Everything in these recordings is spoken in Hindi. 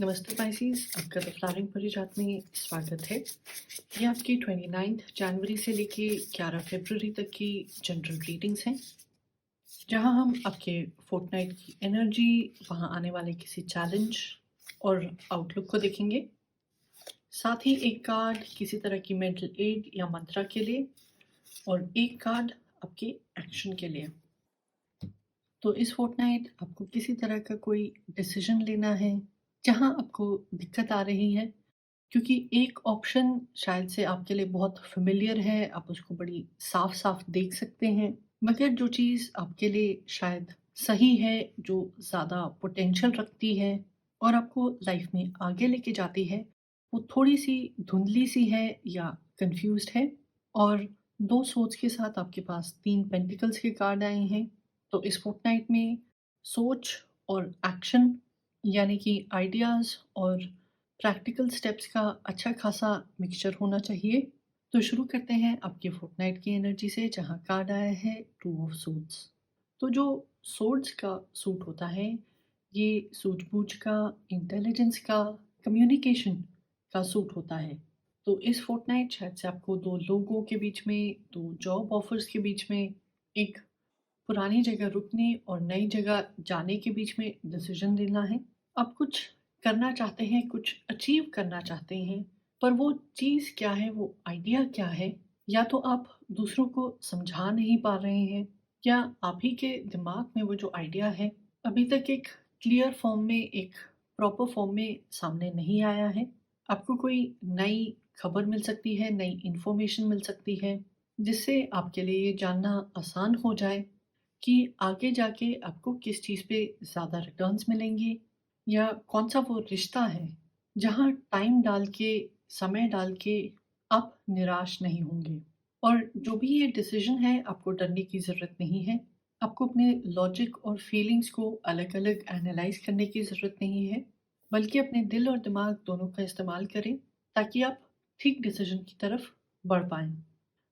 नमस्ते पाइसेस, आपका द फ्लावरिंग परिजात में स्वागत है। ये आपकी 29 जनवरी से लेके 11 फरवरी तक की जनरल रीडिंग्स हैं, जहां हम आपके फोर्टनाइट की एनर्जी, वहां आने वाले किसी चैलेंज और आउटलुक को देखेंगे। साथ ही एक कार्ड किसी तरह की मेंटल एड या मंत्रा के लिए और एक कार्ड आपके एक्शन के लिए। तो इस फोर्टनाइट आपको किसी तरह का कोई डिसीजन लेना है जहां आपको दिक्कत आ रही है, क्योंकि एक ऑप्शन शायद से आपके लिए बहुत फ़ेमिलियर है, आप उसको बड़ी साफ-साफ देख सकते हैं। मगर जो चीज़ आपके लिए शायद सही है, जो ज़्यादा पोटेंशियल रखती है और आपको लाइफ़ में आगे लेके जाती है, वो थोड़ी-सी धुंधली-सी है या कन्फ्यूज़्ड है। और 2 सोर्स के साथ आपके पास 3 पेंटिकल्स के कार्ड आए हैं। तो इस फोर्टनाइट में सोच और एक्शन, यानी कि आइडियाज़ और प्रैक्टिकल स्टेप्स का अच्छा खासा मिक्सचर होना चाहिए। तो शुरू करते हैं आपके फोर्टनाइट की एनर्जी से, जहाँ कार्ड आया है टू ऑफ सोर्ड्स। तो जो सोर्ड्स का सूट होता है, ये सूझबूझ का, इंटेलिजेंस का, कम्युनिकेशन का सूट होता है। तो इस फोर्टनाइट शायद से आपको 2 लोगों के बीच में, 2 जॉब ऑफर्स के बीच में, एक पुरानी जगह रुकने और नई जगह जाने के बीच में डिसीजन लेना है। आप कुछ करना चाहते हैं, कुछ अचीव करना चाहते हैं, पर वो चीज़ क्या है, वो आइडिया क्या है? या तो आप दूसरों को समझा नहीं पा रहे हैं, या आप ही के दिमाग में वो जो आइडिया है, अभी तक एक क्लियर फॉर्म में, एक प्रॉपर फॉर्म में सामने नहीं आया है। आपको कोई नई खबर मिल सकती है, नई इन्फॉर्मेशन मिल सकती है, जिससे आपके लिए ये जानना आसान हो जाए कि आगे जाके आपको किस चीज़ पे ज़्यादा रिटर्न्स मिलेंगे, या कौन-सा वो रिश्ता है, जहाँ टाइम डाल के, समय डाल के आप निराश नहीं होंगे। और जो भी ये डिसीज़न है, आपको डरने की ज़रूरत नहीं है। आपको अपने लॉजिक और फीलिंग्स को अलग-अलग एनालाइज़ करने की ज़रूरत नहीं है, बल्कि अपने दिल और दिमाग दोनों का इस्तेमाल करें, ताकि आप ठीक डिसीज़न की तरफ बढ़ पाएँ।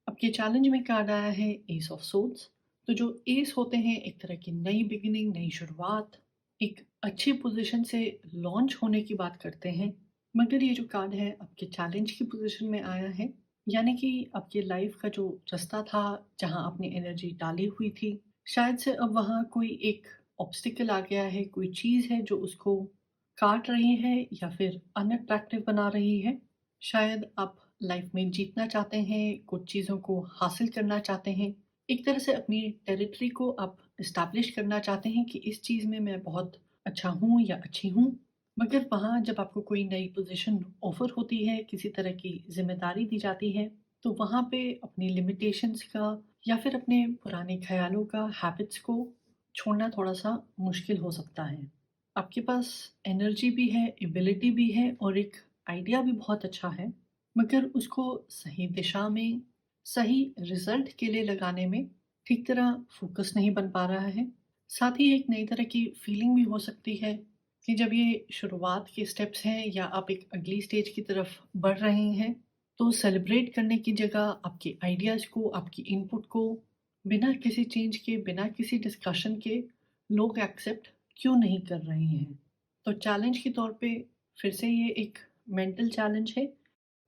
आपके चैलेंज में कार्ड आया है एस ऑफ सोर्ड्स। तो जो एस होते हैं, एक तरह की नई बिगिनिंग, नई शुरुआत, एक अच्छी पोजीशन से लॉन्च होने की बात करते हैं। मगर ये जो कार्ड है आपके चैलेंज की पोजीशन में आया है, यानी कि आपकी लाइफ का जो रास्ता था, जहां आपने एनर्जी डाली हुई थी, शायद से अब वहां कोई एक ऑब्स्टिकल आ गया है, कोई चीज़ है जो उसको काट रही है या फिर अनअट्रैक्टिव बना रही है। शायद आप लाइफ में जीतना चाहते हैं, कुछ चीज़ों को हासिल करना चाहते हैं। एक तरह से अपनी टेरिटरी को आप एस्टैब्लिश करना चाहते हैं कि इस चीज़ में मैं बहुत अच्छा हूँ या अच्छी हूँ। मगर वहाँ जब आपको कोई नई पोज़ीशन ऑफ़र होती है, किसी तरह की ज़िम्मेदारी दी जाती है, तो वहाँ पे अपनी लिमिटेशंस का या फिर अपने पुराने ख़्यालों का, हैबिट्स को छोड़ना थोड़ा-सा मुश्किल हो सकता है। आपके पास एनर्जी भी है, एबिलिटी भी है और एक आइडिया भी बहुत अच्छा है, मगर उसको सही दिशा में, सही रिज़ल्ट के लिए लगाने में ठीक तरह फ़ोकस नहीं बन पा रहा है। साथ ही एक नई तरह की फीलिंग भी हो सकती है कि जब ये शुरुआत के स्टेप्स हैं या आप एक अगली स्टेज की तरफ बढ़ रहे हैं, तो सेलिब्रेट करने की जगह आपके आइडियाज़ को, आपकी इनपुट को बिना किसी चेंज के, बिना किसी डिस्कशन के लोग एक्सेप्ट क्यों नहीं कर रहे हैं? तो चैलेंज के तौर पे फिर से ये एक मेंटल चैलेंज है,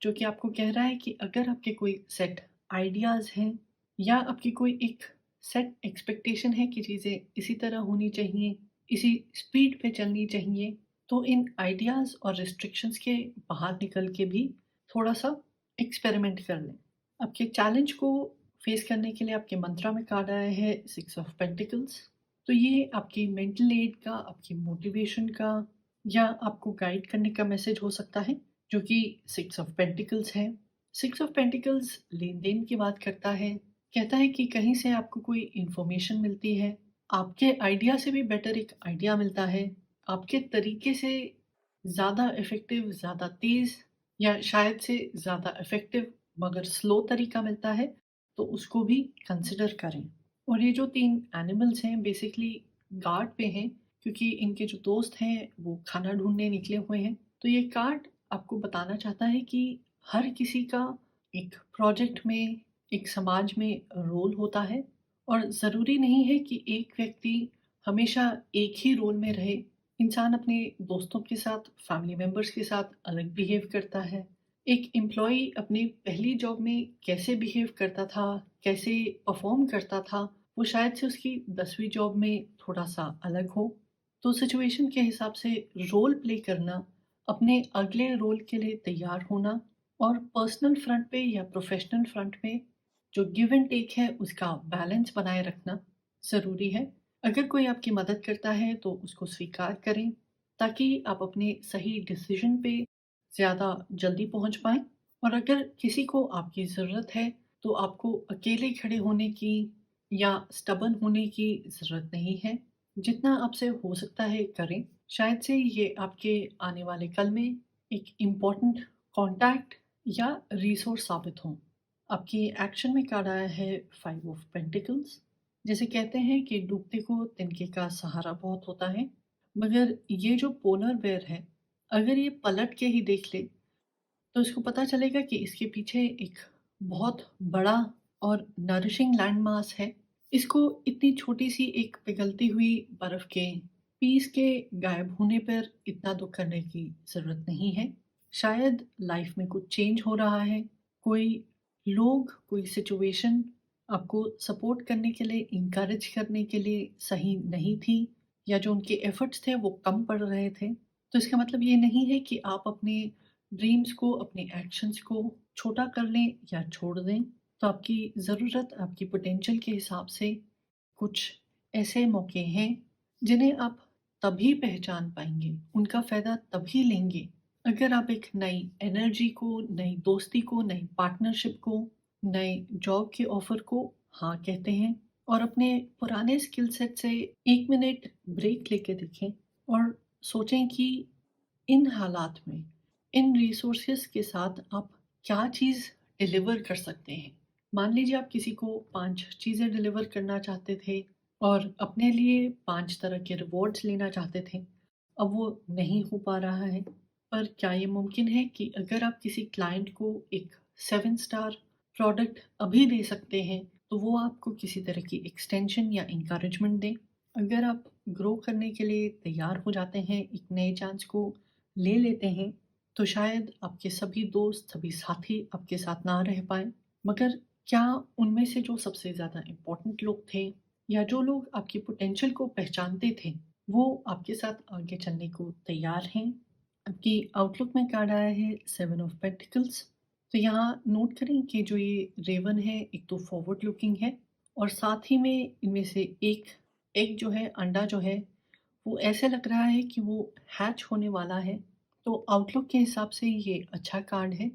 जो कि आपको कह रहा है कि अगर आपके कोई सेट आइडियाज़ हैं या आपकी कोई एक सेट एक्सपेक्टेशन है कि चीज़ें इसी तरह होनी चाहिए, इसी स्पीड पे चलनी चाहिए, तो इन आइडियाज़ और रिस्ट्रिक्शंस के बाहर निकल के भी थोड़ा-सा एक्सपेरिमेंट कर लें। आपके चैलेंज को फेस करने के लिए आपके मंत्रा में कार्ड आया है 6 ऑफ पेंटिकल्स। तो ये आपकी मेंटल एड का, आपकी मोटिवेशन का या आपको गाइड करने का मैसेज हो सकता है, जो कि 6 ऑफ पेंटिकल्स है। 6 ऑफ पेंटिकल्स लेन-देन की बात करता है। कहता है कि कहीं से आपको कोई इन्फॉर्मेशन मिलती है, आपके आइडिया से भी बेटर एक आइडिया मिलता है, आपके तरीके से ज़्यादा इफ़ेक्टिव, ज़्यादा तेज़ या शायद से ज़्यादा इफ़ेक्टिव मगर स्लो तरीका मिलता है, तो उसको भी कंसिडर करें। और ये जो 3 एनिमल्स हैं बेसिकली गार्ड पे हैं, क्योंकि इनके जो दोस्त हैं वो खाना ढूँढने निकले हुए हैं। तो ये कार्ड आपको बताना चाहता है कि हर किसी का एक प्रोजेक्ट में, एक समाज में रोल होता है, और ज़रूरी नहीं है कि एक व्यक्ति हमेशा एक ही रोल में रहे। इंसान अपने दोस्तों के साथ, फैमिली मेंबर्स के साथ अलग बिहेव करता है। एक एम्प्लॉयी अपनी पहली जॉब में कैसे बिहेव करता था, कैसे परफ़ॉर्म करता था, वो शायद से उसकी 10वीं जॉब में थोड़ा-सा अलग हो। तो सिचुएशन के हिसाब से रोल प्ले करना, अपने अगले रोल के लिए तैयार होना और पर्सनल फ्रंट पे या प्रोफ़ेशनल फ्रंट पे जो गिव एंड टेक है, उसका बैलेंस बनाए रखना ज़रूरी है। अगर कोई आपकी मदद करता है तो उसको स्वीकार करें, ताकि आप अपने सही डिसीजन पे ज़्यादा जल्दी पहुंच पाएं। और अगर किसी को आपकी ज़रूरत है तो आपको अकेले खड़े होने की या स्टबन होने की ज़रूरत नहीं है। जितना आपसे हो सकता है करें। शायद से ये आपके आने वाले कल में एक इम्पॉर्टेंट कॉन्टैक्ट या रिसोर्स साबित हों। आपकी एक्शन में कार्ड आया है 5 ऑफ पेंटिकल्स। जैसे कहते हैं कि डूबते को तिनके का सहारा बहुत होता है, मगर ये जो पोलर बेयर है, अगर ये पलट के ही देख ले, तो इसको पता चलेगा कि इसके पीछे एक बहुत बड़ा और नरिशिंग लैंड मास है। इसको इतनी छोटी-सी एक पिघलती हुई बर्फ़ के पीस के गायब होने पर इतना दुःख करने की ज़रूरत नहीं है। शायद लाइफ़ में कुछ चेंज हो रहा है, कोई लोग, कोई सिचुएशन आपको सपोर्ट करने के लिए, एनकरेज करने के लिए सही नहीं थी, या जो उनके एफ़र्ट्स थे वो कम पड़ रहे थे। तो इसका मतलब ये नहीं है कि आप अपने ड्रीम्स को, अपने एक्शंस को छोटा कर लें या छोड़ दें। तो आपकी ज़रूरत, आपकी पोटेंशियल के हिसाब से कुछ ऐसे मौके हैं जिन्हें आप तभी पहचान पाएँगे, उनका फ़ायदा तभी लेंगे, अगर आप एक नई एनर्जी को, नई दोस्ती को, नई पार्टनरशिप को, नए जॉब के ऑफ़र को हाँ कहते हैं और अपने पुराने स्किल सेट से 1 मिनट ब्रेक लेके देखें और सोचें कि इन हालात में, इन रिसोर्सेज़ के साथ आप क्या चीज़ डिलीवर कर सकते हैं। मान लीजिए आप किसी को 5 चीज़ें डिलीवर करना चाहते थे और अपने लिए 5 तरह के रिवॉर्ड्स लेना चाहते थे। अब वो नहीं हो पा रहा है, पर क्या ये मुमकिन है कि अगर आप किसी क्लाइंट को एक 7 स्टार प्रोडक्ट अभी दे सकते हैं, तो वो आपको किसी तरह की एक्सटेंशन या एनकरेजमेंट दें? अगर आप ग्रो करने के लिए तैयार हो जाते हैं, एक नए चांस को ले लेते हैं, तो शायद आपके सभी दोस्त, सभी साथी आपके साथ ना रह पाएँ। मगर क्या उनमें से जो सबसे ज़्यादा इम्पोर्टेंट लोग थे या जो लोग आपकी पोटेंशियल को पहचानते थे, वो आपके साथ आगे चलने को तैयार हैं? आपकी आउटलुक में कार्ड आया है 7 ऑफ पेंटिकल्स। तो यहाँ नोट करें कि जो ये रेवन है, एक तो फॉरवर्ड लुकिंग है और साथ ही में इनमें से एक एग जो है, अंडा जो है, वो ऐसे लग रहा है कि वो हैच होने वाला है। तो आउटलुक के हिसाब से ये अच्छा कार्ड है,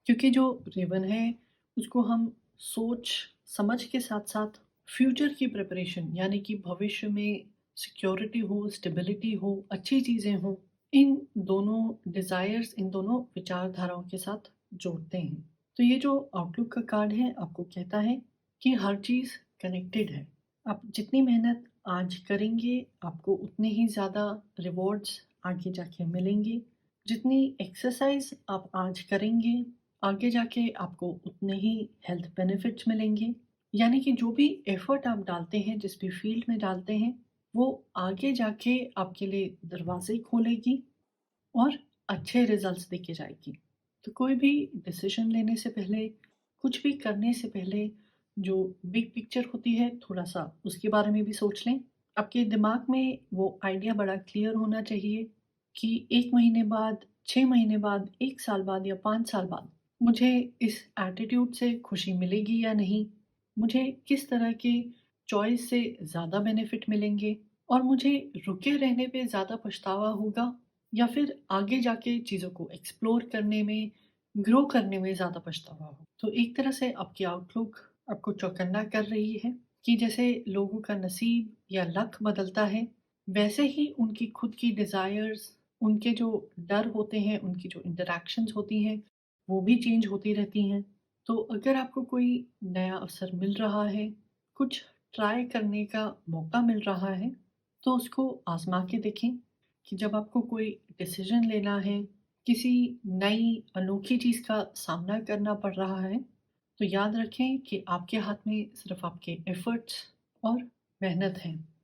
क्योंकि जो रेवन है उसको हम सोच समझ के साथ-साथ फ्यूचर की प्रिपरेशन, यानी कि भविष्य में सिक्योरिटी हो, स्टेबिलिटी हो, अच्छी चीज़ें हों, इन दोनों डिज़ायर्स, इन दोनों विचारधाराओं के साथ जोड़ते हैं। तो ये जो आउटलुक का कार्ड है आपको कहता है कि हर चीज़ कनेक्टेड है। आप जितनी मेहनत आज करेंगे, आपको उतने ही ज़्यादा रिवॉर्ड्स आगे जाके मिलेंगे। जितनी एक्सरसाइज़ आप आज करेंगे, आगे जाके आपको उतने ही हेल्थ बेनिफिट्स मिलेंगे। यानी कि जो भी एफ़र्ट आप डालते हैं, जिस भी फ़ील्ड में डालते हैं, वो आगे जाके आपके लिए दरवाज़े खोलेगी और अच्छे रिज़ल्ट्स देके जाएगी। तो कोई भी डिसीज़न लेने से पहले, कुछ भी करने से पहले जो बिग पिक्चर होती है, थोड़ा-सा उसके बारे में भी सोच लें। आपके दिमाग में वो आइडिया बड़ा क्लियर होना चाहिए कि 1 महीने बाद, 6 महीने बाद, 1 साल बाद या 5 साल बाद मुझे इस एटीट्यूड से खुशी मिलेगी या नहीं? मुझे किस तरह की चॉइस से ज़्यादा बेनिफिट मिलेंगे? और मुझे रुके रहने पे ज़्यादा पछतावा होगा या फिर आगे जाके चीज़ों को एक्सप्लोर करने में, ग्रो करने में ज़्यादा पछतावा हो? तो एक तरह से आपकी आउटलुक आपको चौकन्ना कर रही है कि जैसे लोगों का नसीब या लक बदलता है, वैसे ही उनकी खुद की डिज़ायर्स, उनके जो डर होते हैं, उनकी जो इंटरैक्शंस होती हैं, वो भी चेंज होती रहती हैं। तो अगर आपको कोई नया अवसर मिल रहा है, कुछ ट्राई करने का मौका मिल रहा है, तो उसको आज़मा के देखें कि जब आपको कोई डिसीज़न लेना है, किसी नई अनोखी चीज़ का सामना करना पड़ रहा है, तो याद रखें कि आपके हाथ में सिर्फ़ आपके एफ़र्ट्स और मेहनत है।